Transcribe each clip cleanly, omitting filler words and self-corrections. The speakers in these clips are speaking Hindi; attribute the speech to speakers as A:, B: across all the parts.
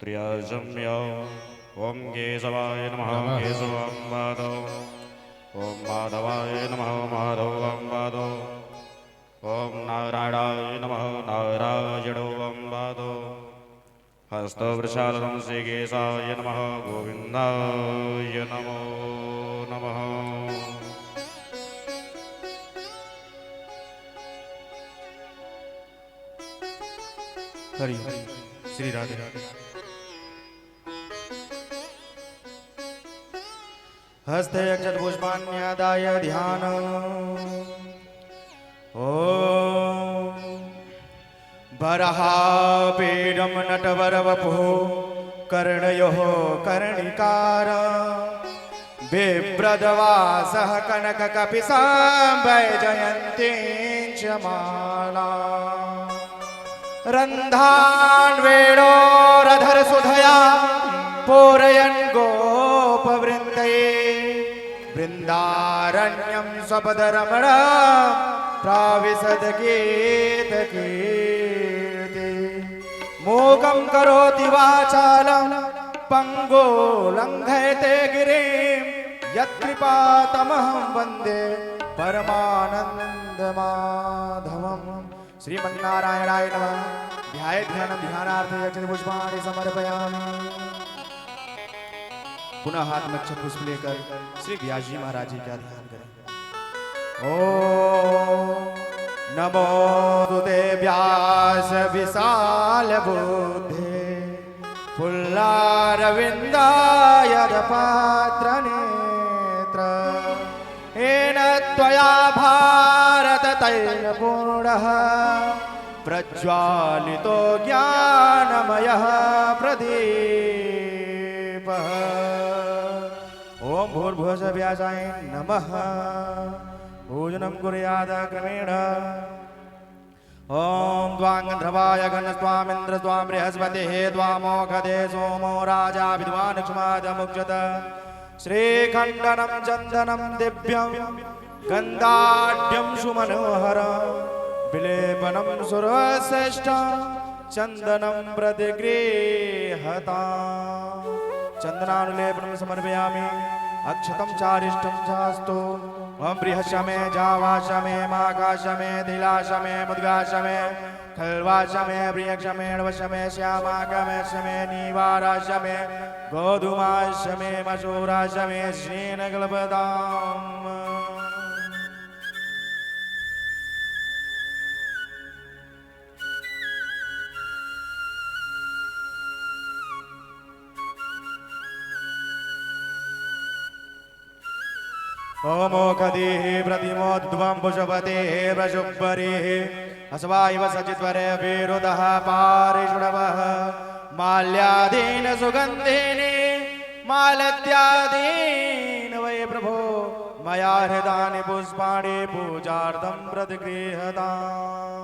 A: त्र्यजम्य ओम केशवाय नमः केशवं माधव ओम माधवाय नमः माधवं माधव ओम नारायणाय नमः नारायणं माधव हस्तवृषालनं श्रीकेशाय नमः गोविन्दाय नमो नमः।
B: हरि श्री राधे। हस्ते अक्षत पुष्पाण्यादाय ध्यान ओम बरहापीडं नटवरवपुः कर्णयोः कर्णिकार बिभ्रदवासः कनककपिसाम्बैजयन्तीं च माला रन्ध्रान्वेणोरधरसुधया पूरयन् गोपवृन्दै वृन्दारण्यं स्वपदरमणा प्राविशद्गीतकीर्ति मूकं करोति वाचालं पङ्गो लङ्घयते गिरिं यत्कृपातमहं वन्दे परमानन्दमाधवम्। श्रीमन्नारायणाय नमः। ध्यानं ध्यानार्थे अक्षत पुष्पाणि समर्पयामि। पुनः हाथ में अक्षत पुष्प लेकर श्री व्यास जी महाराज जी का ध्यान करें। ओम नमो तुते व्यास विशाल बुद्धे पुल्लारविन्दाय पात्र नेत्र येन त्वया भारत तैलपूर्णः प्रज्वालितो ज्ञानमयः प्रदीपः। ओम भूर्भुवः व्यासाय नमः। पूजनं कुर्याद क्रमेण। ओम द्वांगन्ध्रवाय गणस्वामिन्द्र स्वां बृहस्पतिः द्वामोखदे सोमो राजा विद्वान् क्षमादमुच्यत। श्रीखण्डनं चन्दनं दिव्यं गन्धाढ्यं सुमनोहरं विलेपनं सुरश्रेष्ठं चन्दनं प्रतिगृह्यताम्। चन्दनानुलेपनं समर्पयामि। अक्षतं चारिष्टं चास्तु। ओम बृहस्पमे जावाशमे माघाशमे दिलाशमे मुद्गाशमे खल्वाशमे प्रियक्षमे णवशमे श्यामागमे शमे निवाराशमे गोधूमाशमे मशूराशमे श्रीनगलपदाम्। ओमोखदिः प्रतिमोद्ध्वं पुष्पतेः प्रशुभ्बरिः अस्वायव सचित्वरे विरुदः पारिषुणवः माल्यादीन सुगन्धिनी मालत्यादीन वै प्रभो मया हृदानि पुष्पाणि पूजार्थं प्रतिगृह्यताम्।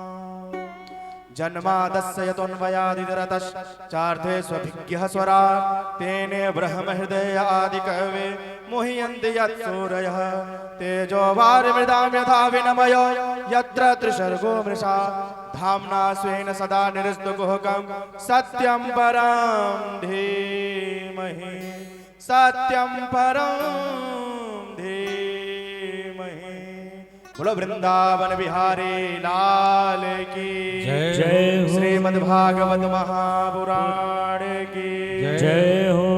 B: जन्मादस्य यतोऽन्वयादितरतश्चार्थे स्वभिज्ञः स्वराट् तेने ब्रह्महृदय आदिकवे मुह्यन्ति यत्सूरयः तेजो वारिमृदां यथा विनमयो यत्र त्रिसर्गो मृषा धाम्ना स्वेन सदा निरस्तकुहकं सत्यं परं धीमहि सत्यं परं धीमहि। बोलो वृंदावन बिहारी लाल की जय। श्रीमद्भागवत महापुराण की जय हो।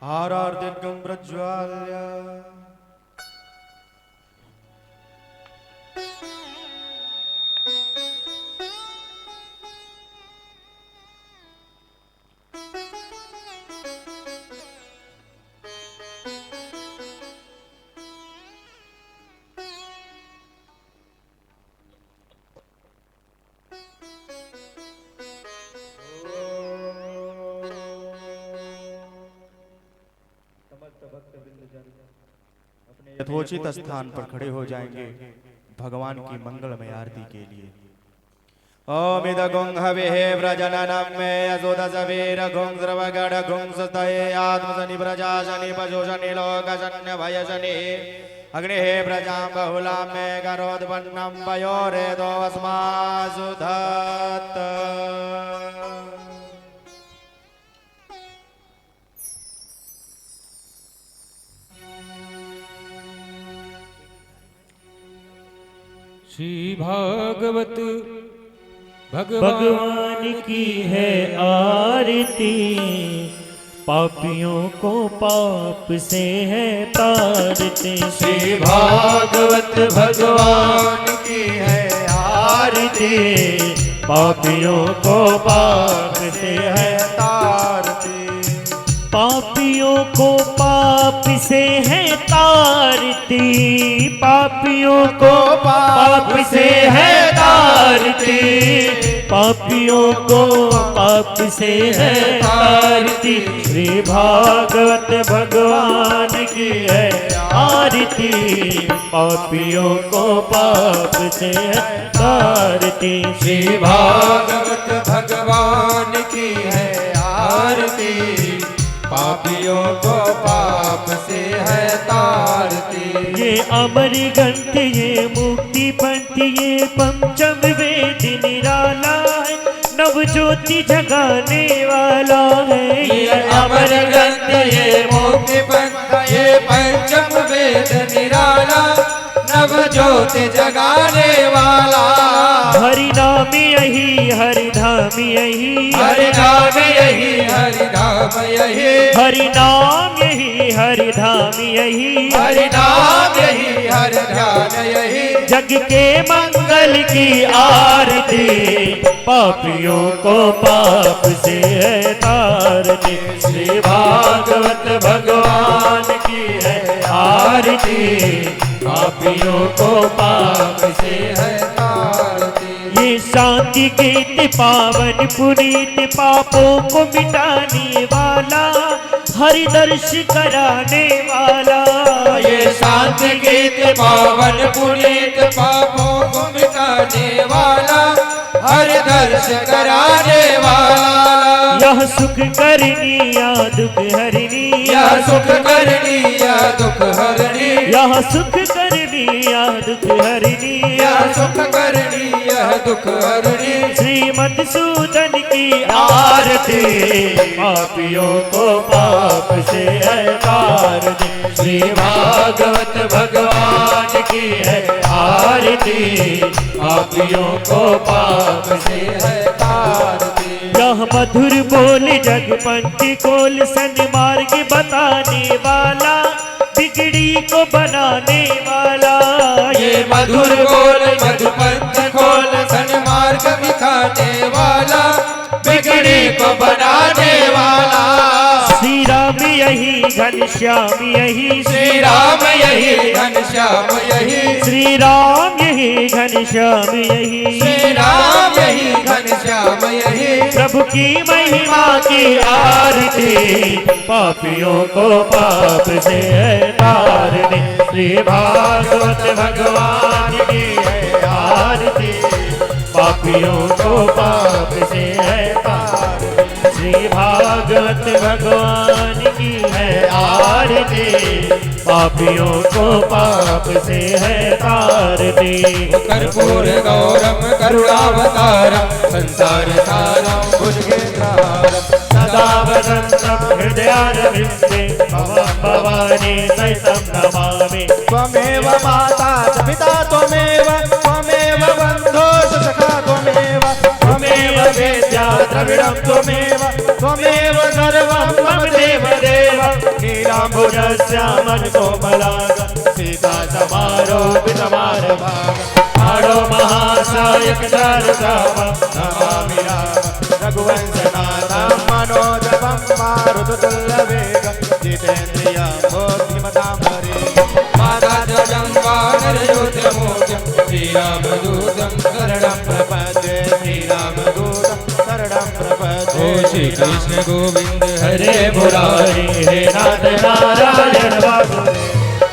B: आरार्दिर्गं प्रज्वाल्य यथोचित स्थान पर खड़े हो जाएंगे भगवान की मंगलमय आरती के लिए। ओम इद गुंग हविहे व्रजननम मे यशोदसवीर गुंग द्रवगढ़ गुंग सतये आत्मसनि प्रजाशनि पशुशनि लोकशन्य भयशनि अग्निः प्रजां बहुलां मे करोद्पन्नं पयोरेदो अस्मासु धत्त।
C: श्री भागवत
D: भगवान की है आरती, पापियों को पाप से है तारते।
B: श्री भागवत भगवान की है आरती,
D: पापियों को पाप से है
B: तारती।
D: पापियों को पाप से है तारती, पापियों को पाप से है तारती, पापियों को पाप से है तारती। श्री भागवत भगवान की है आरती, पापियों को पाप से है तारती।
C: श्री भागवत भगवान की है आरती, पापियों को पाप से है तारती।
D: ये अमर ग्रंथ ये मुक्ति पंथ ये पंचम वेद निराला है, नव ज्योति जगाने वाला है।
C: ये अमर ग्रंथ ये मुक्ति पंथ ये पंचम वेद निराला, नव ज्योति जगाने वाला।
D: हरि नाम यही हरि धाम यही,
C: हरि नाम यही हरि धाम यही,
D: हरि नाम यही हरि धाम यही,
C: हरि नाम यही हरि ध्यान यही।
D: जग के मंगल की आरती, पापियों को पाप से है तारती। श्री भागवत भगवान की है आरती, पापियों को पाप से है तारती। ये शांति गीत पावन पुनीत, पापों को मिटाने वाला, हरि दर्श कराने वाला।
C: ये शांति गीत पावन पुनीत, पापों को मिटाने वाला, हरि दर्श कराने वाला।
D: यह सुख करनी या दुख हरनी,
C: यह सुख करनी या दुख हरनी,
D: यह सुख करनी या दुख हरनी,
C: यह सुख करनी यह दुख हरनी।
D: श्रीमद सूदन की आरती, पापियों को पाप से है तारती। श्री भागवत भगवान की है आरती, पापियों को पाप से है तारती। यह मधुर बोल जगपंथी कोल सन्मार्ग बताने वाला, बिगड़ी को बनाने वाला।
C: ये मधुर बोल मधुपंथ खोल सन्मार्ग दिखाने वाला, बिगड़ी को बनाने वाला।
D: श्री राम यही घनश्याम यही,
C: श्री राम यही घनश्याम यही,
D: श्री राम यही घनश्याम यही,
C: श्री राम यही घनश्याम यही।
D: प्रभु की महिमा की आरती, पापियों को पाप से है तारती। श्री भागवत भगवान की है आरती, पापियों को पाप से है तारती। श्री भागवत भगवान की है आरती, पापियों को पाप से है तारती।
C: कर्पूर गौरम करुणावतारम, संसार सारम भुजगेन्द्रहारम,
D: सदा वदन्तं हृदयारविन्दे, भवं भवानी सहितं नमामि।
B: त्वमेव माता च पिता त्वमेव, त्वमेव बन्धो च सखा त्वमेव, त्वमेव वेद्या द्रविडं त्वमेव, त्वमेव सर्वं मम देव देव। नीलाम्बुजश्यामल कोमलांग, सीता समारोपितमारभाग, आडो महासायक दारुकामं नमामि राम। रघुवंशनाथं मनोजवं मारुततुल्यवेगं, जितेन्द्रियं बुद्धिमतां हरिं।
C: माताजं वानरयोधमुख्यं, श्रीरामदूतं शरणं प्रपद्ये,
B: श्रीरामदूतं शरणं प्रपद्ये।
C: ओ श्री कृष्ण गोविंद हरे
D: हरे मुरारी हे नाथ नारायण वासुदेव।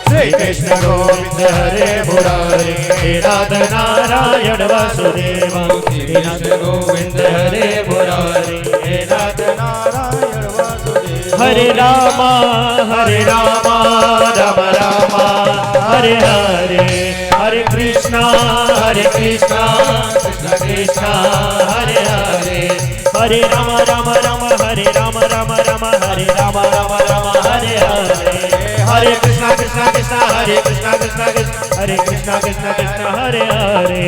B: श्री
D: कृष्ण गोविंद हरे मुरारी हे नाथ नारायण वासुदेवा श्री कृष्ण गोविंद हरे मुरारी हे नाथ नारायण वासुदेवा हरे रामा राम रामा हरे हरे हरे कृष्णा कृष्ण कृष्ण हरे हरे हरे राम हरे राम हरे राम हरे हरे हरे कृष्णा हरे कृष्णा हरे कृष्णा कृष्ण हरे हरे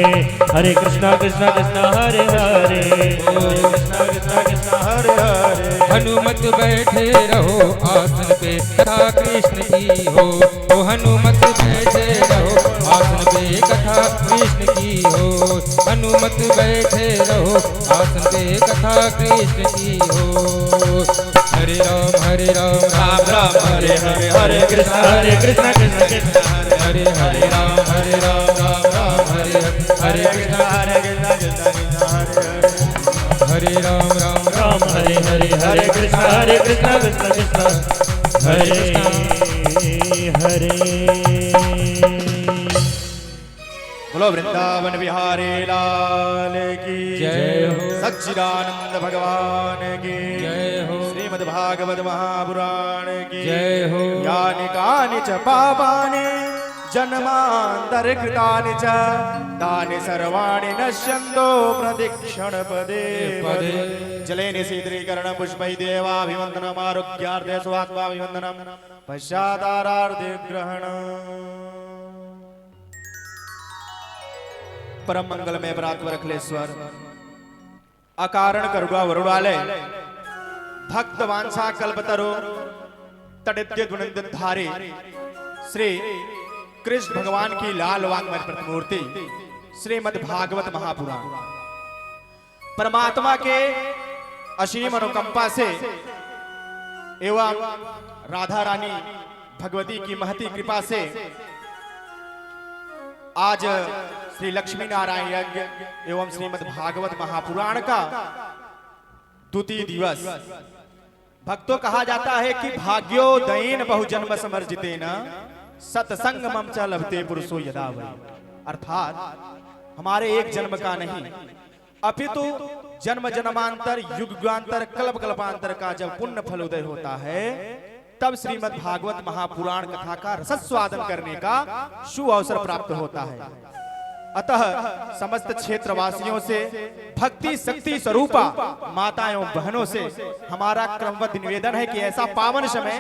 D: हरे कृष्णा हरे हरे कृष्णा हरे हरे
C: हनुमत बैठे रहो आसन पे कथा कृष्ण की हो। तो हनुमत बैठे रहो आसन पे कथा कृष्ण की हो। हनुमत बैठे रहो आसन पे कथा कृष्ण की हो। हरे राम राम राम हरे हरे हरे कृष्ण कृष्ण कृष्ण हरे हरे राम राम राम हरे हरे कृष्ण कृष्ण हरे राम राम
D: हरे हरे कृष्ण कृष्ण कृष्ण हरे हरे
B: बोलो वृंदावन बिहारी लाल की
C: जय हो।
B: सच्चिदानंद भगवान की
C: जय हो।
B: श्रीमद् भागवत महापुराण की
C: जय हो।
B: यानि कानि च पापानि जन्मान्तरकृतानि च तानि सर्वाणि नश्यन्तो प्रदक्षिणपदे
C: पदे।
B: जले निशीतलीकरणं पुष्पै देवाभिवन्दनमारोग्यार्थे स्वात्माभिवन्दनं पश्चादारार्थे ग्रहणम्। परम मंगल में परात्पर अखिलेश्वर अकारण करुणा वरुणालय भक्त वांछा कल्पतरो तडिद्य गुणिंदन धारे श्री कृष्ण भगवान की लाल वांगमय प्रतिमूर्ति श्रीमद् भागवत महापुराण परमात्मा के असीम अनुकंपा से एवं राधा रानी भगवती की महती कृपा से आज श्री लक्ष्मी नारायण यज्ञ एवं श्रीमद् भागवत महापुराण का द्वितीय दिवस। भक्तों कहा जाता है कि भाग्योदयेन बहुजन्म समर्जितेन सत्संगमं च लभते पुरुषो यदा वै। अर्थात हमारे एक जन्म का नहीं अपितु जन्म जन्मांतर युगांतर कल्प कल्पांतर का जब पुण्य फल उदय होता है तब श्रीमद् भागवत महापुराण कथा का रसस्वादन करने का शुभ अवसर प्राप्त होता है। अतः समस्त क्षेत्रवासियों से भक्ति शक्ति स्वरूपा माताओं एवं बहनों से हमारा क्रमबद्ध निवेदन है कि ऐसा पावन समय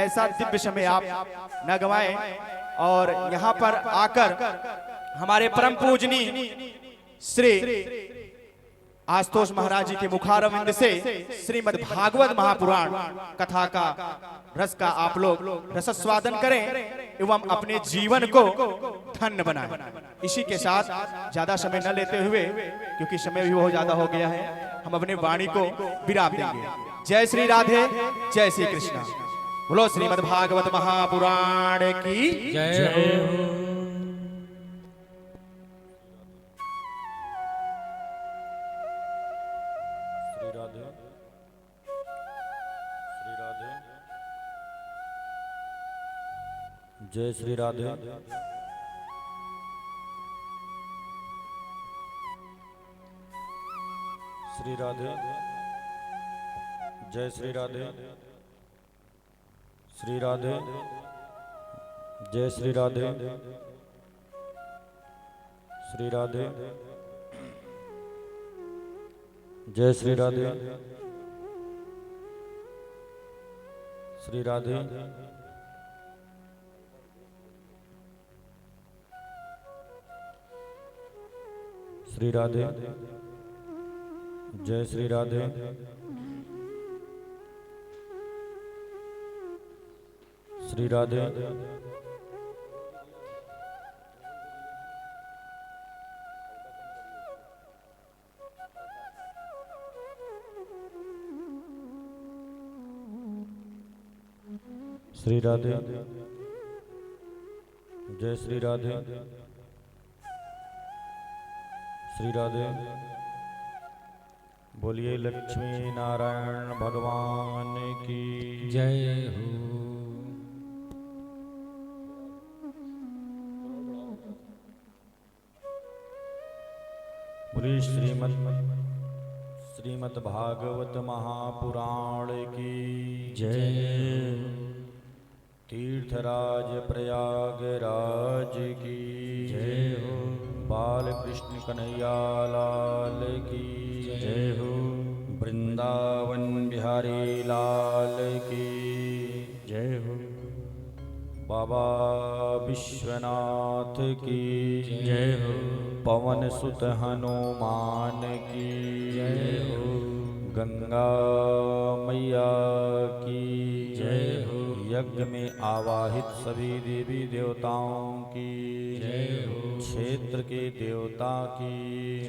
B: ऐसा दिव्य समय आप न गवाएं और यहाँ पर आकर हमारे परम पूजनीय श्री आशुतोष महाराज जी के मुखारविंद से श्रीमद् भागवत महापुराण कथा का रस का आप लोग रसस्वादन करें एवं अपने जीवन को धन्य बनाएं। इसी के साथ ज्यादा समय न लेते हुए क्योंकि समय भी बहुत ज्यादा हो गया है हम अपने वाणी को विराम देंगे। जय श्री राधे जय श्री कृष्ण। बोलो श्रीमद् भागवत महापुराण की
C: जय हो।
A: जय श्री राधे। श्री राधे। जय श्री राधे। श्री राधे। जय श्री राधे। श्री राधे। जय श्री राधे। श्री राधे। श्री राधे। जय श्री राधे। श्री राधे। श्री राधे। जय श्री राधे। श्री राधे। बोलिए लक्ष्मी नारायण भगवान की
C: जय हो।
A: पूरी श्रीमद् भागवत महापुराण की
D: जय।
A: तीर्थराज प्रयागराज की
D: जय हो।
A: बाल कृष्ण कन्हैया लाल की
D: जय हो।
A: वृंदावन बिहारी लाल की
D: जय हो।
A: बाबा विश्वनाथ की
D: जय हो।
A: पवन सुत हनुमान की
D: जय हो।
A: गंगा मैया की
D: जय हो।
A: यज्ञ में आवाहित सभी देवी देवताओं की
D: जय हो।
A: क्षेत्र के देवता की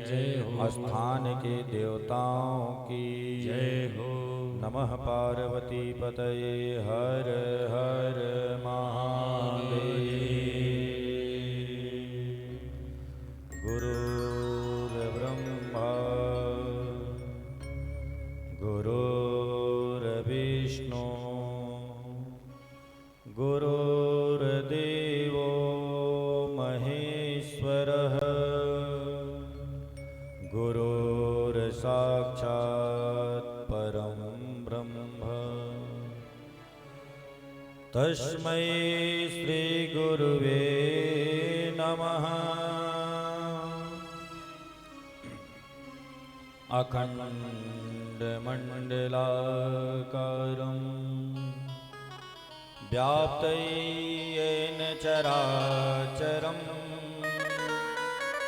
D: जय हो।
A: स्थान के देवताओं की
D: जय हो।
A: नमः पार्वती पतये हर हर महादेव। गुरुर्ब्रह्मा गुरुर्विष्णु गुरुर्देवो महेश्वरः गुरुर्साक्षात् परं ब्रह्म तस्मै श्री गुरुवे नमः। अखण्डमण्डलाकारं व्याप्तयेन चराचरं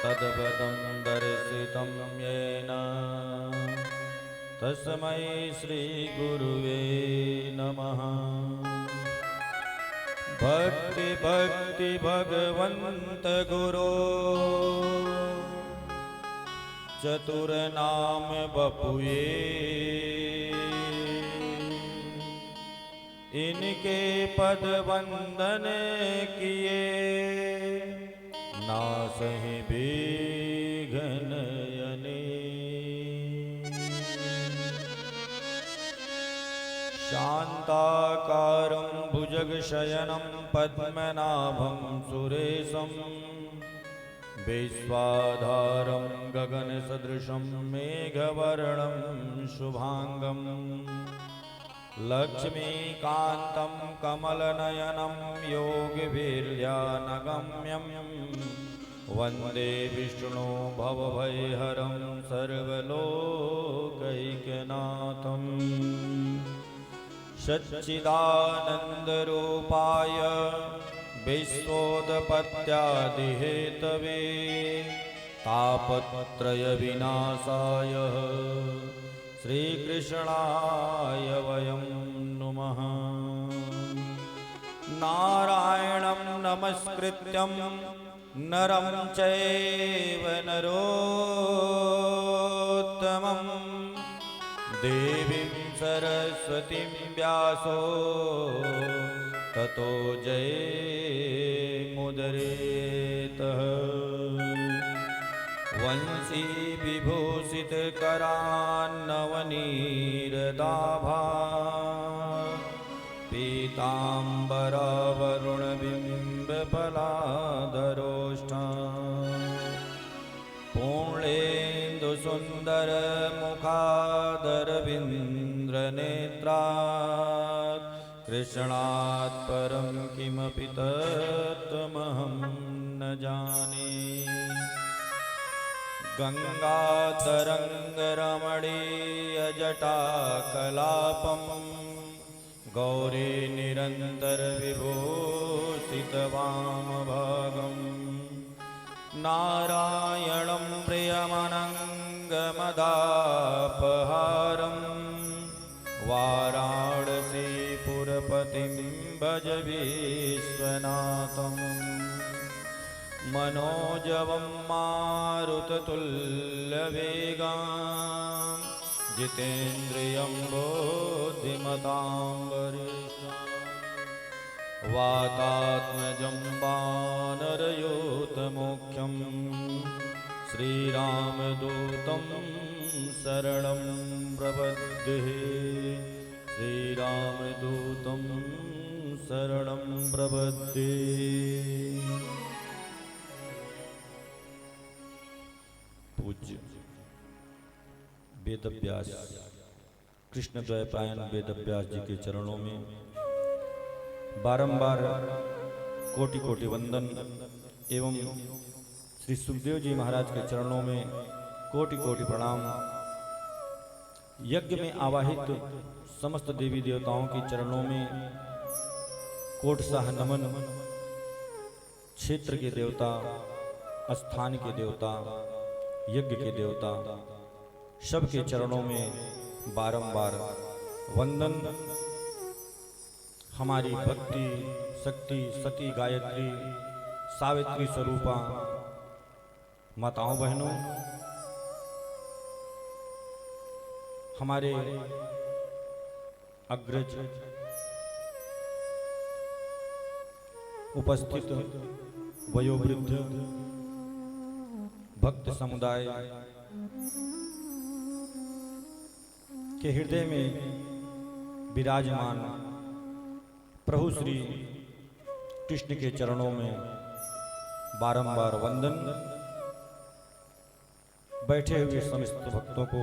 A: तद्पदं दर्शितं येन तस्मै श्रीगुरुवे नमः। भक्ति भक्ति भगवन्त गुरो चतुर नाम बपुए इनके पद वंदन किए नासहि विघ्न शान्ताकारं भुजगशयनं पद्मनाभं सुरेशं विश्वाधारं गगनसदृशं मेघवर्णं शुभांगं लक्ष्मीकान्तं कमलनयनं योगवीर्यानगम्यं वन्दे विष्णु भवभयहरं सर्वलोकैकनाथं सच्चिदानन्दरूपाय विश्वोत्पत्त्यादिहेतवे तापत्रयविनाशाय श्रीकृष्णाय वयं नुमः। नारायणं नमस्कृत्यं नरं चैव नरोत्तमं देवीं सरस्वतीं व्यासो ततो जयमुदीरयेत्। वंशी विभूषितकरान्नवनीरदाभा पीताम्बरवरुणबिम्बफलाधरोष्ठा पूर्णेन्दुसुन्दरमुखादरविन्द्रनेत्रात् कृष्णात् परं किमपि तत्त्वमहं न जाने। गंगातरङ्गरमणीयजटाकलापं गौरी निरन्तरविभूषितवामभागं नारायणं प्रियमनङ्गमदापहारं वाराणसीपुरपतिं भज विश्वनाथम्। मनोजवं मारुततुल्यवेगां जितेन्द्रियं बुद्धिमतां वरिष्ठं वातात्मजं वानरयूथमुख्यं श्रीरामदूतं शरणं प्रपद्ये। श्रीरामदूतं शरणं प्रपद्ये। पूज्य वेदव्यास कृष्ण द्वैपायन वेदव्यास जी के चरणों में बारंबार कोटि कोटि वंदन एवं श्री सुखदेव जी महाराज के चरणों में कोटि कोटि प्रणाम। यज्ञ में आवाहित समस्त देवी देवताओं के चरणों में कोटसाह नमन। क्षेत्र के देवता, स्थान के देवता, यज्ञ के देवता, सबके चरणों में बारंबार वंदन। हमारी भक्ति शक्ति सती गायत्री सावित्री स्वरूपा माताओं बहनों, हमारे अग्रज उपस्थित वयोवृद्ध भक्त समुदाय के हृदय में विराजमान प्रभु श्री कृष्ण के चरणों में बारंबार वंदन। बैठे हुए समस्त भक्तों को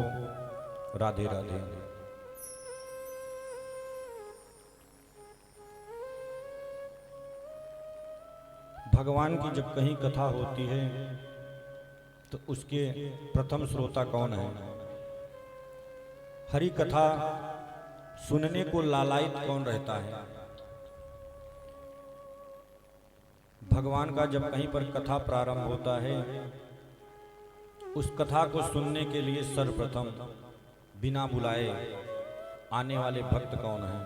A: राधे राधे। भगवान की जब कहीं कथा होती है तो उसके प्रथम श्रोता कौन है? हरि कथा सुनने को लालायित कौन रहता है? भगवान का जब कहीं पर कथा प्रारंभ होता है, उस कथा को सुनने के लिए सर्वप्रथम बिना बुलाए आने वाले भक्त कौन हैं?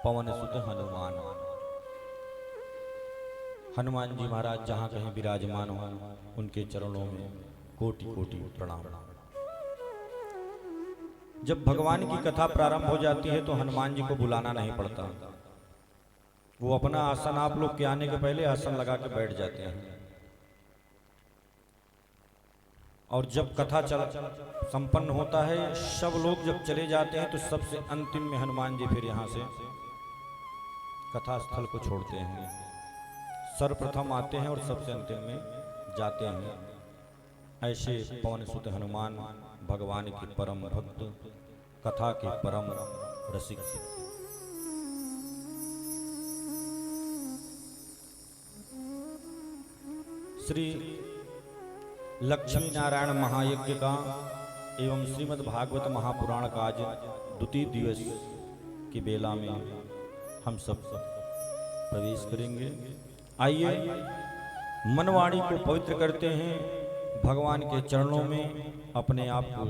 A: पवन सुत हनुमान। हनुमान जी महाराज जहां कहीं विराजमान हो, उनके चरणों में कोटि कोटि प्रणाम। जब भगवान की कथा प्रारंभ हो जाती है तो हनुमान जी को बुलाना नहीं पड़ता, वो अपना आसन आप लोग के आने के पहले आसन लगा के बैठ जाते हैं। और जब कथा संपन्न होता है, सब लोग जब चले जाते हैं तो सबसे अंतिम में हनुमान जी फिर यहाँ से कथा स्थल को छोड़ते हैं। सर्वप्रथम आते हैं और सबसे अंतिम में जाते हैं। ऐसे पवन सुत हनुमान भगवान के परम भक्त, कथा के परम रसिक। श्री लक्ष्मी नारायण महायज्ञ का एवं श्रीमद् भागवत महापुराण का आज द्वितीय दिवस की बेला में हम सब प्रवेश करेंगे। आइए मनवाणी को पवित्र करते हैं, भगवान के चरणों में अपने आप को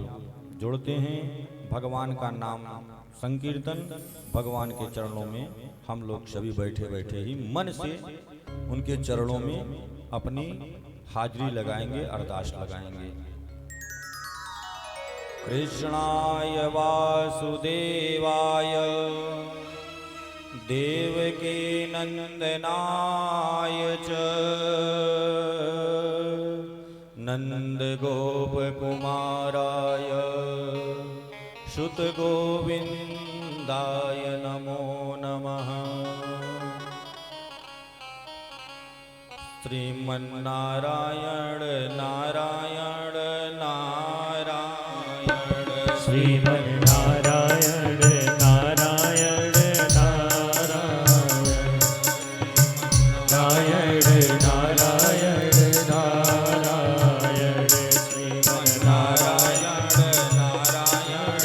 A: जोड़ते हैं। भगवान का नाम संकीर्तन, भगवान के चरणों में हम लोग सभी बैठे बैठे ही मन से उनके चरणों में अपनी हाजिरी लगाएंगे, अरदास लगाएंगे। कृष्णाय वासुदेवाय देवकी नंदनाय च नंद गोप कुमाराय श्रुत गोविंदाय नमो नमः। श्रीमन्नारायण नारायण नारायण
D: श्रीमन्नारायण नारायण नारायण नारायण नारायण
A: श्रीमन्नारायण नारायण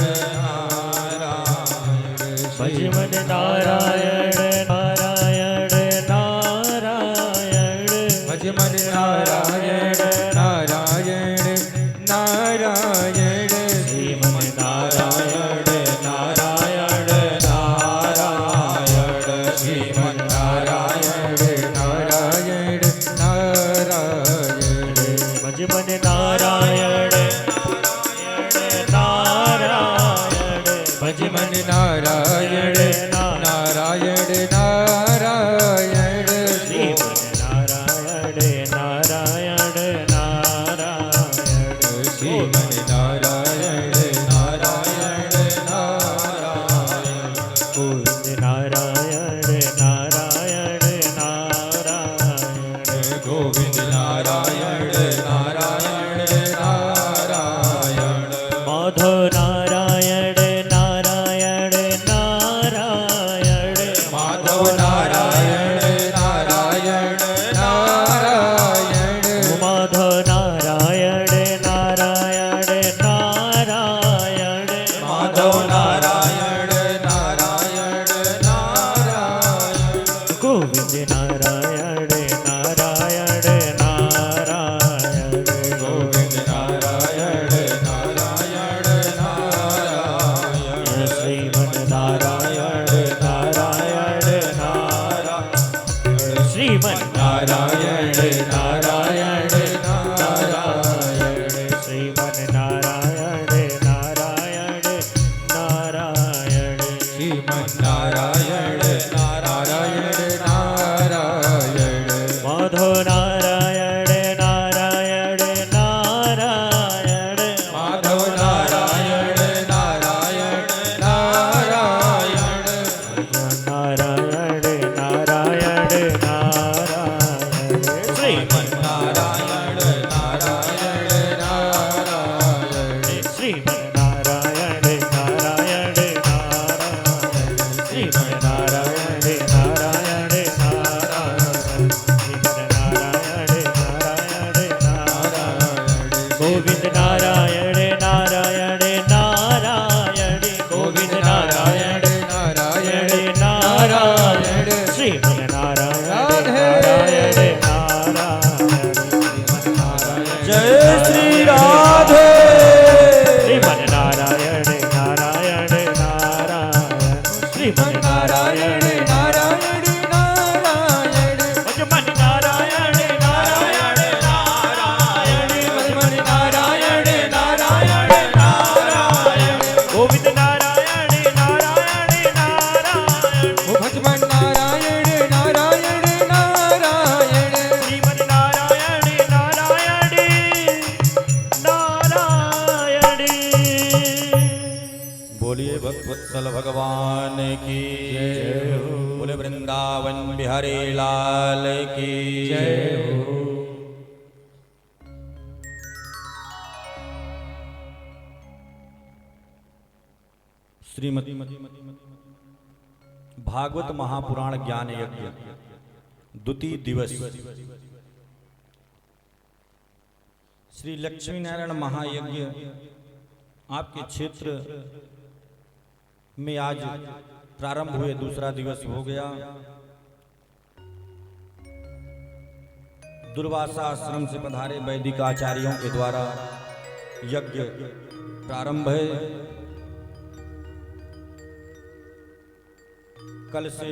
A: नारायण
D: भजमन नारायण नारायण नारायण
C: भजमन नारायण नारायण नारायण
D: श्रीमन नारायण नारायण नारायण
C: श्रीमन नारायण नारायण नारायण
D: भजमन नारायण नारायण
C: भजमन नारायण नारायण नारायण
D: श्रीमन नारायण नारायण नारायण
C: श्रीमन नारायण नारायण नारायण
D: गोविंद नारायण नारायण नारायण
C: गोविंद नारायण नारायण नारायण
D: श्रीमन्नारायण नारायण नारायण श्रीमन्नारायण नारायण नारायण श्रीमन्नारायण नारायण नारायण गोविंद नारायण नारायण नारायण गोविंद नारायण नारायण नारायण श्रीमन्नारायण नारायण नारायण
A: जय श्री राधे
D: श्रीमन्नारायण नारायण नारायण श्रीमन्नारायण नारायण नारायण भजमन नारायण नारायण नारायण भजमन नारायण नारायण नारायण गोविंद नारायण नारायण नारायण
C: भजमन नारायण नारायण नारायण
D: श्रीमन नारायण नारायण नारायण
A: बोलिए भक्तवत्सल भगवान की जय हो। बोले वृंदावन बिहारी लाल की जय हो। श्रीमती भागवत महापुराण ज्ञान यज्ञ द्वितीय दिवस श्री लक्ष्मी नारायण महायज्ञ आपके क्षेत्र में आज प्रारंभ हुए, दूसरा दिवस हो गया। दुर्वासा आश्रम से पधारे वैदिक आचार्यों के द्वारा यज्ञ प्रारंभ है। कल से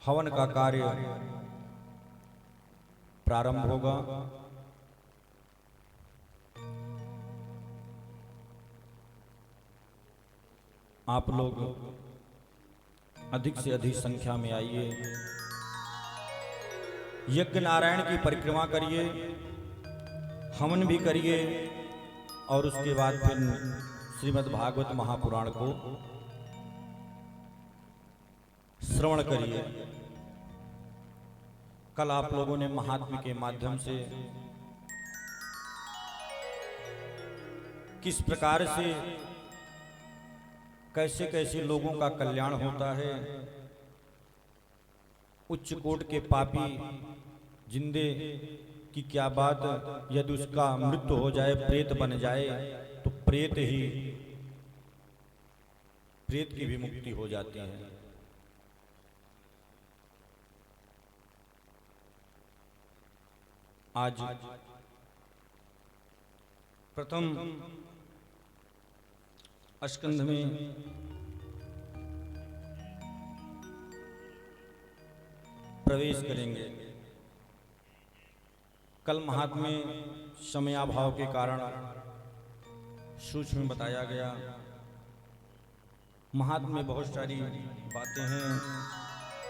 A: हवन का कार्य प्रारंभ होगा। आप लोग अधिक से अधिक संख्या में आइए, यज्ञ नारायण की परिक्रमा करिए, हवन भी करिए और उसके बाद फिर श्रीमद् भागवत महापुराण को श्रवण करिए। कल आप लोगों ने महात्म्य के माध्यम से किस प्रकार से कैसे कैसे लोगों का कल्याण होता है, उच्च कोट के पापी जिंदे की क्या बात, यदि उसका मृत्यु हो जाए, प्रेत बन जाए तो प्रेत की भी मुक्ति हो जाती है। आज प्रथम स्कंध में प्रवेश करेंगे। कल महात्म्य समयाभाव के कारण सूक्ष्म बताया गया। महात्म्य में बहुत सारी बातें हैं,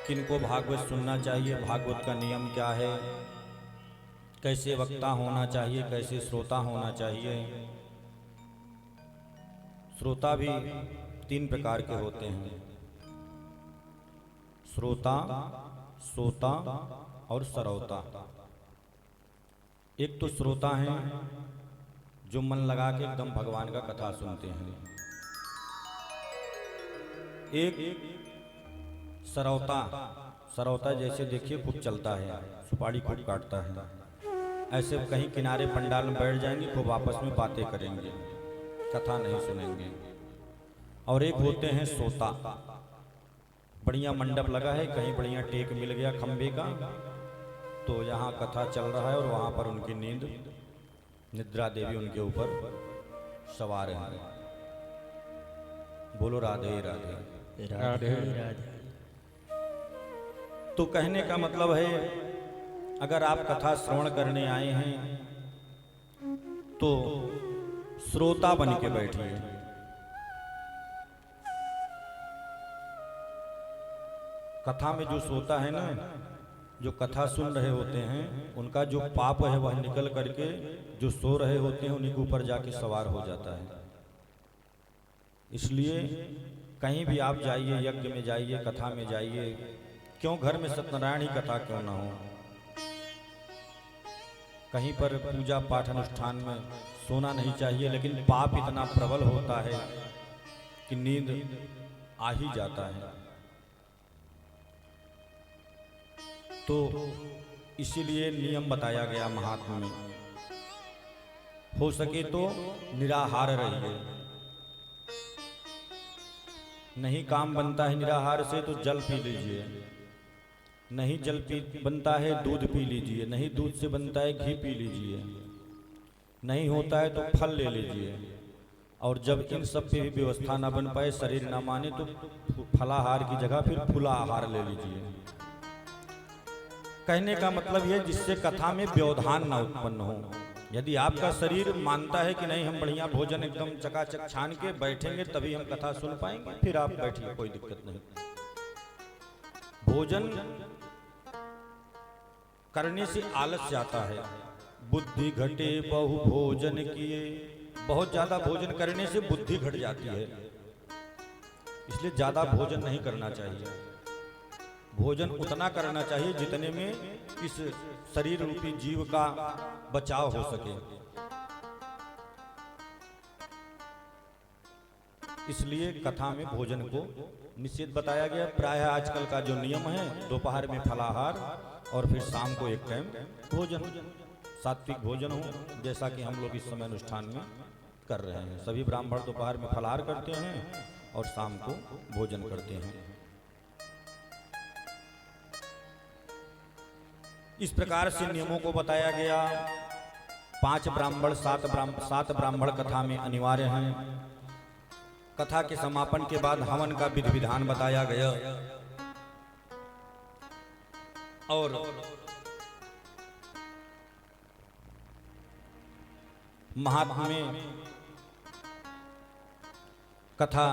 A: किनको भागवत सुनना चाहिए, भागवत का नियम क्या है, कैसे वक्ता होना चाहिए, कैसे श्रोता होना चाहिए। श्रोता भी तीन प्रकार के होते हैं, श्रोता, सोता और सरौता। एक तो श्रोता हैं जो मन लगा के एकदम भगवान का कथा सुनते हैं। एक सरौता, सरौता जैसे देखिए खूब चलता है, सुपारी खूब काटता है, ऐसे कहीं किनारे पंडाल में बैठ जाएंगे, खूब आपस में बातें करेंगे, कथा नहीं सुनेंगे। और एक होते हैं सोता, बढ़िया मंडप लगा है, कहीं बढ़िया टेक मिल गया खंबे का, तो यहाँ कथा चल रहा है और वहाँ पर उनकी नींद, निद्रा देवी उनके ऊपर सवार है। बोलो राधे राधे
C: राधे
D: राधे।
A: तो कहने का मतलब है, अगर आप कथा श्रवण करने आए हैं तो श्रोता बन के बैठिए। कथा में जो सोता है ना, जो कथा सुन रहे होते हैं, उनका जो पाप है वह निकल करके जो सो रहे होते हैं उन्हीं के ऊपर जाके सवार हो जाता है। इसलिए कहीं भी आप जाइए, यज्ञ में जाइए, कथा में जाइए, क्यों घर में सत्यनारायण ही कथा क्यों ना हो, कहीं पर पूजा पाठ अनुष्ठान में सोना नहीं चाहिए, लेकिन पाप इतना प्रबल होता है कि नींद आ ही जाता है। तो इसीलिए नियम बताया गया महात्मा में, हो सके तो निराहार रहिए। नहीं काम बनता है निराहार से तो जल पी लीजिए, नहीं जल पी बनता है दूध पी लीजिए, नहीं दूध से बनता है घी पी लीजिए, नहीं होता है तो फल ले लीजिए। और जब इन सब पे भी व्यवस्था ना बन पाए, शरीर ना माने, तो फलाहार की जगह फिर फूलाहार ले लीजिए। कहने का मतलब यह जिससे कथा में व्यवधान ना उत्पन्न हो। यदि आपका शरीर मानता है कि नहीं हम बढ़िया भोजन एकदम चकाचक छान के बैठेंगे तभी हम कथा सुन पाएंगे, फिर आप बैठिए, कोई दिक्कत नहीं। भोजन करने से आलस जाता है, बुद्धि घटे बहु भोजन किए। बहुत ज्यादा भोजन करने से बुद्धि घट जाती है, इसलिए ज्यादा भोजन नहीं करना चाहिए। भोजन उतना करना चाहिए जितने में इस शरीर रूपी जीव का बचाव हो सके। इसलिए कथा में भोजन को निषेध बताया गया। प्रायः आजकल का जो नियम है, दोपहर में फलाहार और फिर शाम को एक टाइम भोजन, सात्विक भोजन हो, जैसा कि हम लोग इस समय अनुष्ठान में कर रहे हैं। सभी ब्राह्मण दोपहर में फलाहार करते हैं और शाम को भोजन करते हैं। इस प्रकार से नियमों को बताया गया। 5 ब्राह्मण 7 ब्राह्मण कथा में अनिवार्य हैं। कथा के समापन के बाद हवन का विधि विधान बताया गया और महात्मा में कथा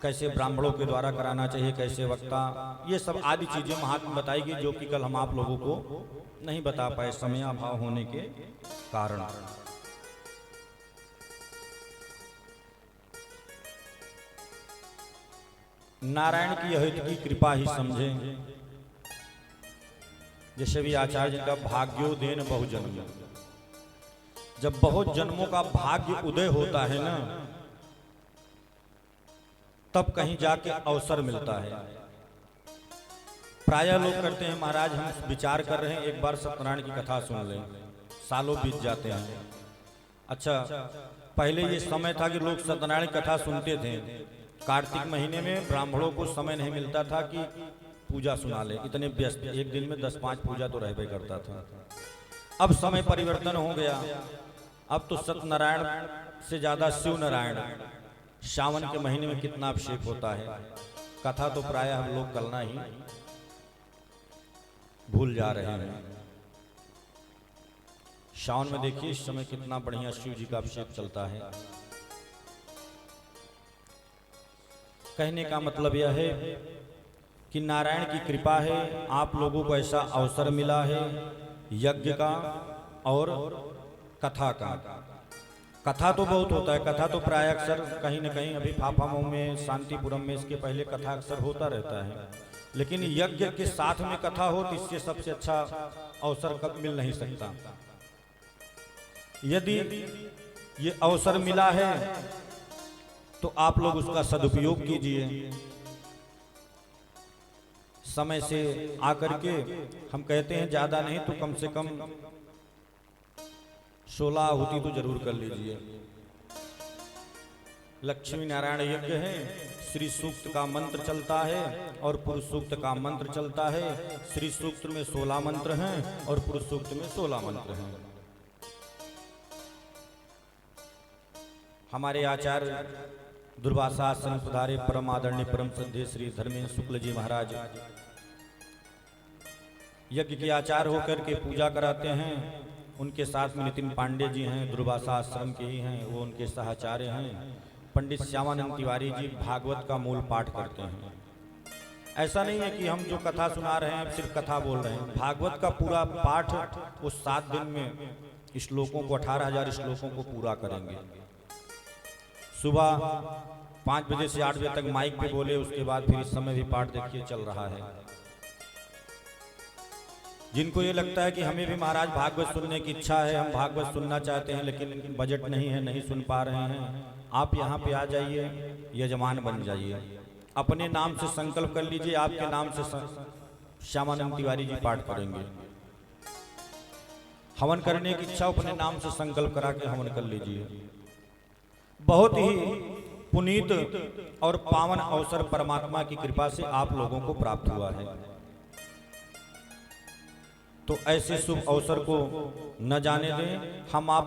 A: कैसे ब्राह्मणों के द्वारा कराना चाहिए, कैसे वक्ता, ये सब आदि चीजें महात्मा बताएगी, जो कि कल हम आप लोगों को नहीं बता पाए समय अभाव होने के कारण। नारायण की अहित की कृपा ही समझें। जैसे भी आचार्य जी का भाग्योदयन बहुजन्म, जब बहुत जन्मों का भाग्य उदय होता है ना, तब कहीं जाके अवसर मिलता है। प्रायः लोग करते हैं, महाराज हम विचार कर रहे हैं एक बार सत्यनारायण की कथा सुन लें, सालों बीत जाते हैं। अच्छा, पहले ये समय था कि लोग सत्यनारायण की कथा सुनते थे। कार्तिक महीने में ब्राह्मणों को समय नहीं मिलता था कि पूजा सुना ले, इतने व्यस्त, एक दिन में 10-5 पूजा तो रहबे करता था। अब समय परिवर्तन हो गया, अब तो सत्यनारायण से ज्यादा शिव नारायण, सावन के महीने में कितना अभिषेक होता है। कथा तो प्रायः हम लोग करना ही भूल जा रहे हैं। सावन में देखिए इस समय कितना बढ़िया शिव जी का अभिषेक चलता है। कहने का मतलब यह है कि नारायण की कृपा है, आप लोगों को ऐसा अवसर मिला है यज्ञ का और कथा का। कथा तो बहुत होता है, कथा तो प्राय अक्सर कहीं न कहीं अभी फाफामऊ में, शांतिपुरम में इसके पहले कथा अक्सर होता रहता है, लेकिन यज्ञ के साथ में कथा हो तो इससे सबसे अच्छा अवसर कब मिल नहीं सकता। यदि ये अवसर मिला है तो आप लोग उसका सदुपयोग कीजिए। समय से आकर के हम कहते हैं ज्यादा नहीं तो कम से कम 16 आहुति तो जरूर कर लीजिए। लक्ष्मी नारायण यज्ञ है, श्री सूक्त का मंत्र चलता है और पुरुष सूक्त का मंत्र चलता है। श्री सूक्त में 16 मंत्र हैं और पुरुष सूक्त में 16 मंत्र हैं। हमारे आचार्य दुर्वासा आश्रम पधारे परम आदरणीय परम श्रद्धेय श्री धर्मेंद्र शुक्ल जी महाराज यज्ञ के आचार्य होकर के पूजा कराते हैं। उनके साथ में नितिन पांडे जी हैं, दुर्वासा आश्रम के ही हैं, वो उनके साचार्य हैं। पंडित श्यामानंद तिवारी जी भागवत का मूल पाठ करते हैं। ऐसा नहीं है कि हम जो कथा सुना रहे हैं सिर्फ कथा बोल रहे हैं, भागवत का पूरा पाठ वो 7 दिन में श्लोकों को 18,000 श्लोकों को पूरा करेंगे। सुबह 5 बजे से 8 बजे तक माइक पे बोले, उसके बाद फिर इस समय भी पाठ देखिए चल रहा है। जिनको ये लगता है कि हमें भी महाराज भागवत सुनने की इच्छा है, हम भागवत सुनना चाहते हैं लेकिन बजट नहीं है, नहीं सुन पा रहे हैं, आप यहाँ पे आ जाइए, यजमान बन जाइए। अपने नाम से संकल्प कर लीजिए, आपके नाम से श्यामानंद तिवारी जी पाठ करेंगे। हवन करने की इच्छा अपने नाम से संकल्प करा के हवन कर लीजिए। बहुत ही पुनीत और पावन अवसर परमात्मा की कृपा से आप लोगों को प्राप्त हुआ है। तो ऐसे शुभ अवसर को न जाने दें। हम आप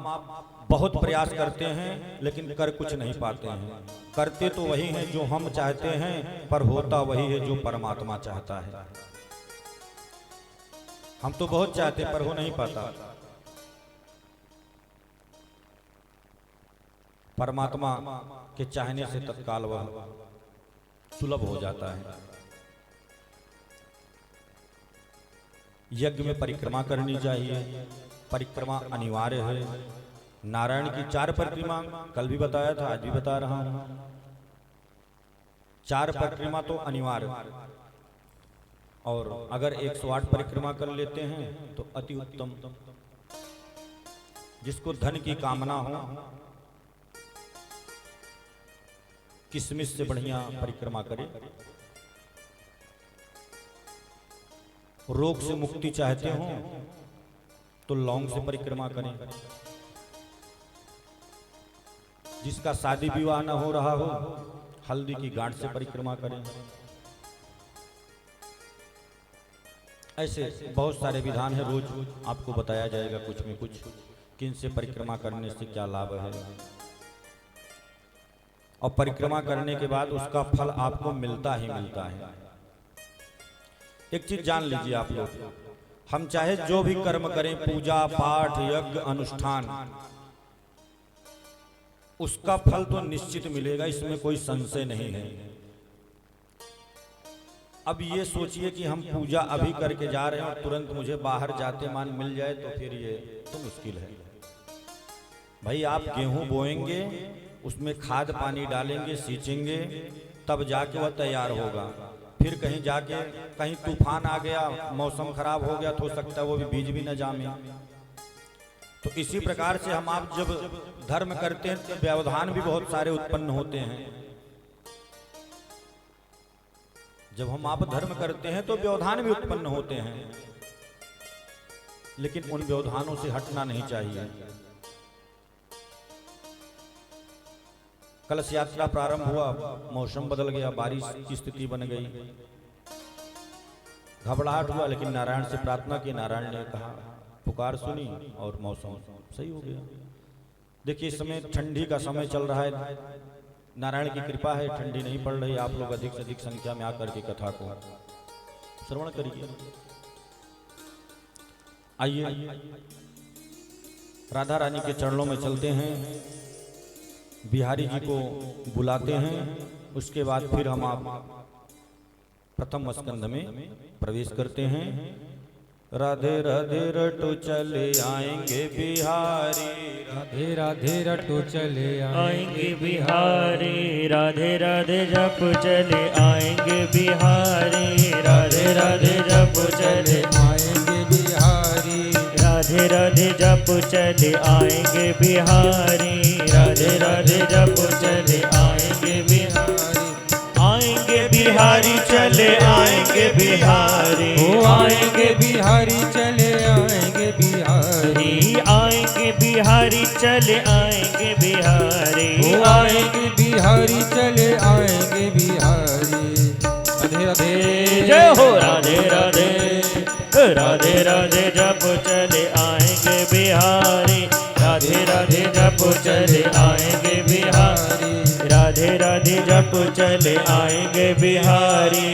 A: बहुत प्रयास करते हैं लेकिन कर कुछ नहीं पाते हैं। करते तो वही हैं जो हम चाहते हैं, पर होता वही है जो परमात्मा चाहता है। हम तो बहुत चाहते पर हो नहीं पाता। परमात्मा के चाहने से तत्काल वह सुलभ हो जाता है। यज्ञ में परिक्रमा करनी चाहिए, परिक्रमा अनिवार्य है। नारायण की 4 परिक्रमा कल भी बताया था, आज भी बता रहा हूं। 4 परिक्रमा तो अनिवार्य, और अगर 108 परिक्रमा कर लेते हैं तो अति उत्तम। जिसको धन की कामना हो, किसमिस से बढ़िया परिक्रमा करे। रोग से मुक्ति चाहते हो तो लौंग से परिक्रमा करें। जिसका शादी विवाह न हो रहा हो, हल्दी की गांठ से परिक्रमा करें। ऐसे बहुत सारे विधान है, रोज आपको बताया जाएगा कुछ में कुछ, किन से परिक्रमा करने से क्या लाभ है। और परिक्रमा करने के बाद उसका फल आपको मिलता ही मिलता है। एक चीज जान लीजिए आप लोग, हम चाहे जो भी कर्म करें, पूजा पाठ यज्ञ अनुष्ठान, उसका फल तो निश्चित मिलेगा, इसमें कोई संशय नहीं है। अब ये सोचिए कि हम पूजा अभी करके जा रहे हैं और तुरंत मुझे बाहर जाते मान मिल जाए तो फिर ये तो मुश्किल है। भाई आप गेहूं बोएंगे, उसमें खाद पानी डालेंगे, सींचेंगे, तब जाके वह तैयार होगा। फिर कहीं जाके कहीं तूफान आ गया, मौसम खराब हो गया, तो हो सकता है वो भी बीज भी न जामे। तो इसी प्रकार से हम आप जब धर्म करते हैं तो व्यवधान भी बहुत सारे उत्पन्न होते हैं। जब हम आप धर्म करते हैं तो व्यवधान भी उत्पन्न होते हैं, लेकिन उन व्यवधानों से हटना नहीं चाहिए। कलश यात्रा प्रारंभ हुआ, मौसम बदल गया, बारिश की स्थिति बन गई, घबराहट हुआ, लेकिन नारायण से प्रार्थना की, नारायण ने कहा, पुकार सुनी और मौसम सही हो गया। देखिए इस समय ठंडी का समय चल रहा है, नारायण की कृपा है, ठंडी नहीं पड़ रही। आप लोग अधिक से अधिक संख्या में आकर के कथा को श्रवण करिए। आइए राधा रानी के चरणों में चलते हैं, बिहारी जी को बुलाते हैं, उसके बाद फिर हम आप प्रथम स्कंध में प्रवेश करते हैं। राधे राधे रटो चले आएंगे बिहारी,
C: राधे राधे रटो चले
D: आएंगे बिहारी, राधे राधे जप चले आएंगे बिहारी, राधे राधे जप चले
C: आएंगे बिहारी,
D: राधे राधे जप चले आएंगे बिहारी, राधे राधे जप चले आएंगे बिहारी, आएंगे बिहारी चले आएंगे बिहारी,
C: आएंगे बिहारी चले आएंगे बिहारी,
D: आएंगे बिहारी चले आएंगे बिहारी,
C: आएंगे बिहारी चले आएंगे बिहारी। राधे राधे
D: जय हो राधे राधे, राधे राधे जप चले आएंगे बिहारी, राधे राधे जप चले आएंगे बिहारी, राधे राधे जप चले आएंगे बिहारी,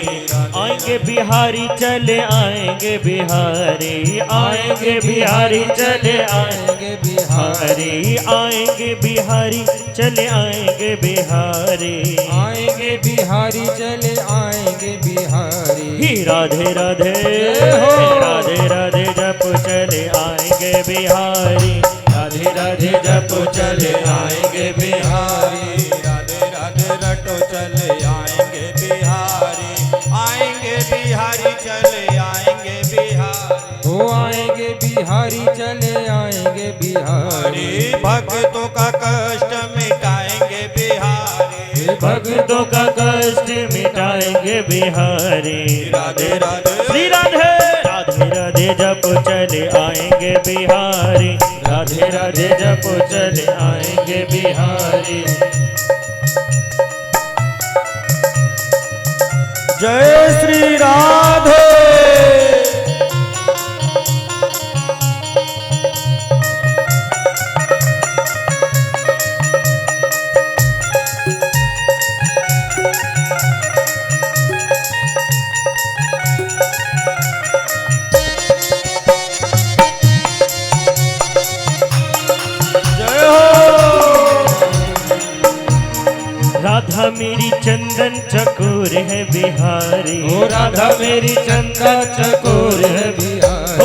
D: आएंगे बिहारी चले आएंगे बिहारी, आएंगे बिहारी चले आएंगे बिहारी, आएंगे बिहारी चले आएंगे बिहारी,
C: आएंगे बिहारी चले आएंगे बिहारी।
D: ही राधे राधे राधे राधे जप चले आएंगे बिहारी, राधे राधे जप चले आएंगे बिहारी,
A: राधे राधे रटो चले आएंगे बिहारी, आएंगे बिहारी चले आएंगे बिहारी,
C: बिहारी चले आएंगे बिहारी।
B: भक्तों का कष्ट मिटाएंगे बिहारी।
D: भक्तों का कष्ट मिटाएंगे बिहारी।
B: राधे राधे
D: श्री राधे राधे राधे जप चले आएंगे बिहारी। राधे राधे जप चले आएंगे बिहारी।
B: जय श्री राधे।
D: राधा मेरी चंदन चकोर है बिहारी।
C: ओ राधा मेरी चंदा चकोर है बिहारी।
D: ओ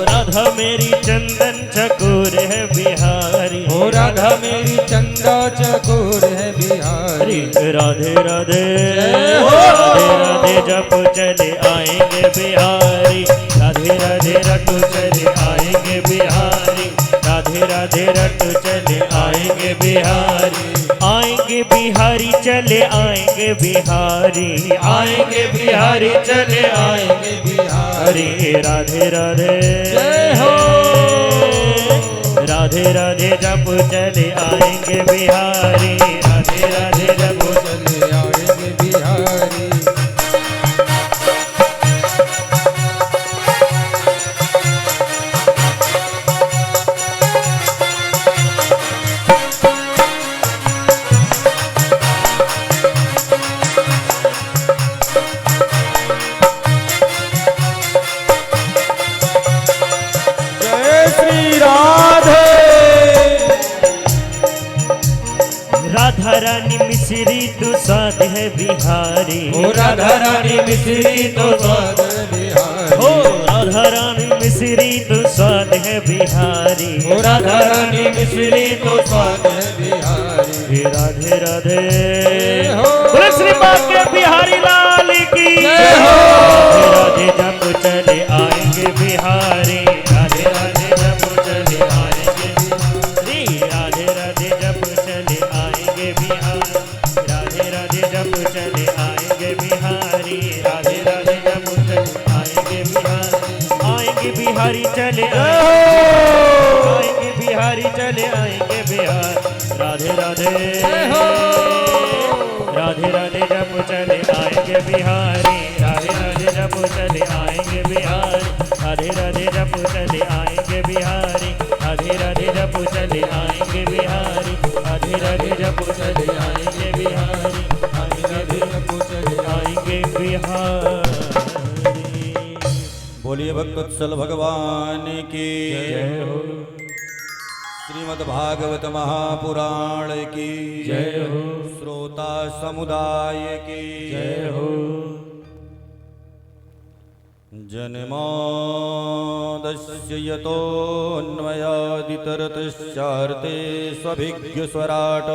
D: राधा मेरी चंदन चकोर है बिहारी।
C: ओ राधा मेरी चंदा चकोर है बिहारी।
D: राधे राधे
C: जय हो।
D: राधे राधे जप चले आएंगे बिहारी। राधे राधे रट चले आएंगे बिहारी। राधे राधे रट चले आएंगे बिहारी। आएंगे बिहारी चले आएंगे बिहारी। आएंगे बिहारी चले आएंगे बिहारी। राधे राधे
C: जय हो।
D: राधे राधे जप चले आएंगे बिहारी। राधे राधे जप
C: चले आएंगे बिहारी।
B: जय श्री राधे।
D: राधा रानी मिश्री तो स्वाद है बिहारी।
C: ओ राधा रानी मिश्री तो स्वाद है बिहारी।
D: ओ राधा रानी मिश्री तो स्वाद है बिहारी।
C: ओ राधा रानी मिश्री तो स्वाद है बिहारी।
D: राधे राधे
C: हो।
D: बोले श्री बात के बिहारी लाल की
C: जय हो।
D: राधे जप चले आएंगे बिहारी। राधे राधे जप चले आएंगे बिहारी। राधे राधे जप चले आएंगे बिहारी। राधे राधे जप चले आएंगे बिहारी। राधे राधे जप चले आएंगे बिहारी। आएंगे बिहारी चले आएंगे बिहारी चले आएंगे बिहार। राधे राधे राधे राधे जप चले आएंगे बिहारी। राधे राधे जप चले आएंगे बिहारी। राधे राधे जप चले आएंगे बिहारी। राधे राधे जप चले आएंगे बिहारी। राधे राधे जप चले आएंगे बिहारी। राधे राधे जप चले आएंगे बिहारी।
A: बोलिए भक्तवत्सल भगवान की
D: जय हो।
A: श्रीमद् भागवत महापुराण की
D: जय हो।
A: श्रोता समुदाय की
D: जय हो।
A: जन्मादस्य यतोऽन्वयादितरतश्चार्ते स्वभिज्ञस्वराट्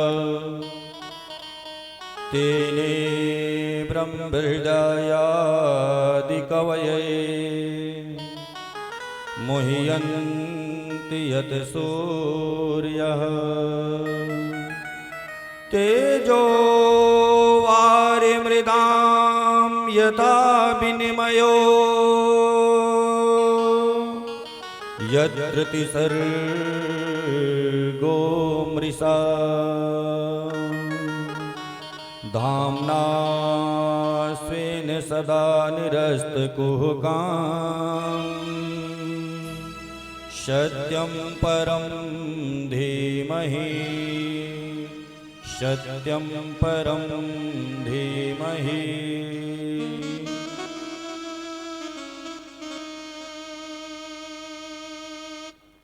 A: तेने ब्रह्महृदयादिकवये मुह्यन्ति यत् सूर्यः तेजो वारिमृदां यथा विनिमयो यत्र तिसर्गो मृषा धाम्ना स्वेन सदा निरस्तकुहकाम् सत्यं परं धीमहि सत्यं परं धीमहि।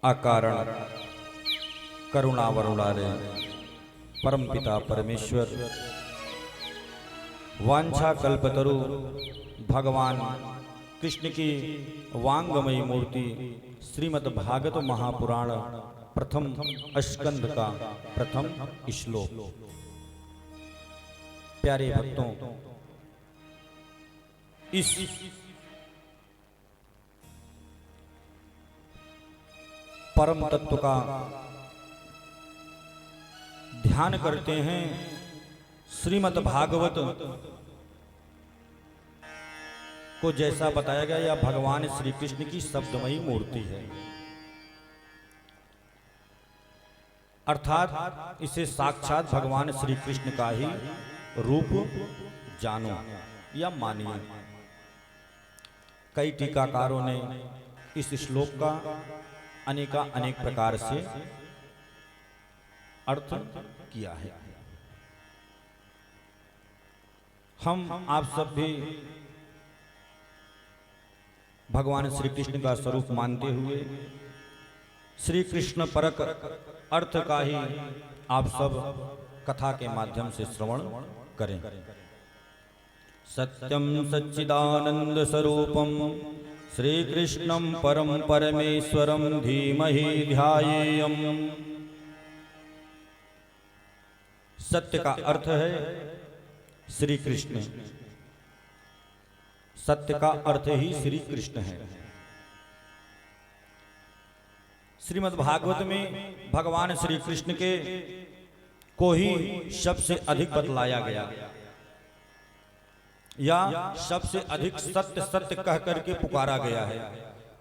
A: अकारण करुणा वरुणारे परम पिता परमेश्वर वांछा कल्पतरु भगवान कृष्ण की वांगमयी मूर्ति श्रीमद् भागवत महापुराण प्रथम स्कंद का प्रथम श्लोक। प्यारे भक्तों, इस परम तत्व का ध्यान करते हैं। श्रीमद् भागवत को जैसा बताया गया, यह भगवान श्री कृष्ण की शब्दमयी मूर्ति है, अर्थात इसे साक्षात भगवान श्री कृष्ण का ही रूप जानो या मानिए। कई टीकाकारों ने इस श्लोक का अनेक प्रकार से अर्थ किया है। हम आप सब भी भगवान श्री कृष्ण का स्वरूप मानते हुए श्री कृष्ण परक अर्थ का ही आप सब कथा के माध्यम से श्रवण करें। सत्यम सच्चिदानंद स्वरूपम श्री कृष्णम परम परमेश्वरम धीमहि ध्यायेयम। सत्य का अर्थ है श्री कृष्ण, सत्य का अर्थ ही श्री कृष्ण है। श्रीमद् भागवत में भगवान श्री कृष्ण के को ही सबसे अधिक बतलाया गया या सबसे अधिक सत्य सत्य कह करके पुकारा गया है।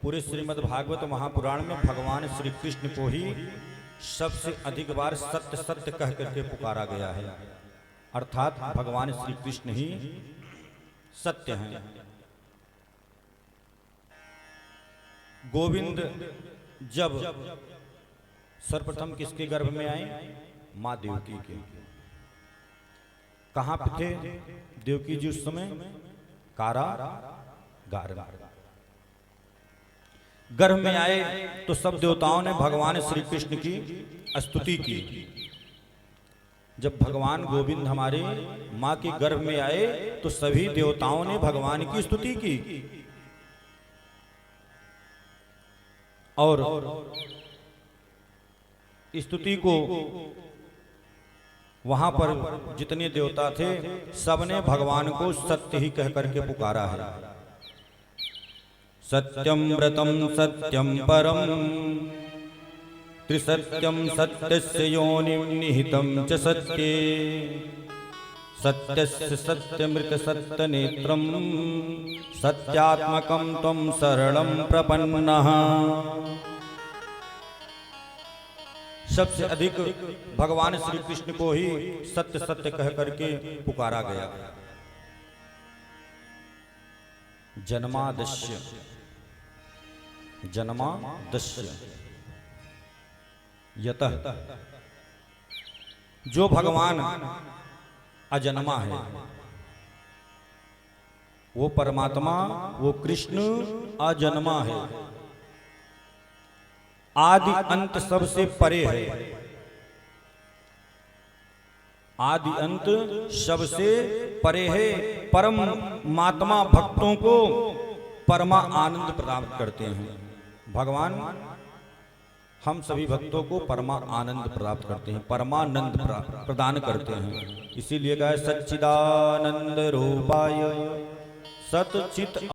A: पूरे श्रीमद् भागवत महापुराण में भगवान श्री कृष्ण को ही सबसे अधिक बार सत्य सत्य कह करके पुकारा गया है, अर्थात भगवान श्री कृष्ण ही सत्य हैं। गोविंद जब सर्वप्रथम किसके गर्भ में आए? माँ देवकी के। कहां पे थे देवकी जी उस समय? कारागार। गर्भ में आए तो सब देवताओं ने भगवान श्री कृष्ण की स्तुति की। जब भगवान गोविंद हमारे माँ के गर्भ में आए तो सभी देवताओं ने भगवान की स्तुति की और स्तुति को वहां पर जितने देवता थे सबने भगवान को सत्य ही कह करके पुकारा है। सत्यम व्रतम सत्यम परम त्रिसत्यम सत्यस्य योनिं निहितं च सत्ये सत्यस्य सत्यमृत सत्यनेत्रम सत्यात्मकं त्वं शरणं प्रपन्नः। सबसे अधिक भगवान श्री कृष्ण को ही सत्य सत्य कह करके पुकारा गया। जन्मादस्य यतः, जो भगवान अजन्मा है, वो परमात्मा, वो कृष्ण अजन्मा है, आदि अंत सबसे परे है। आदि अंत सबसे परे है। परमात्मा भक्तों को परमा आनंद प्राप्त करते हैं। भगवान हम सभी भक्तों को परमा आनंद प्राप्त करते हैं, परमानंद प्रदान करते हैं। इसीलिए कहा सच्चिदानंद रूपाय सतचित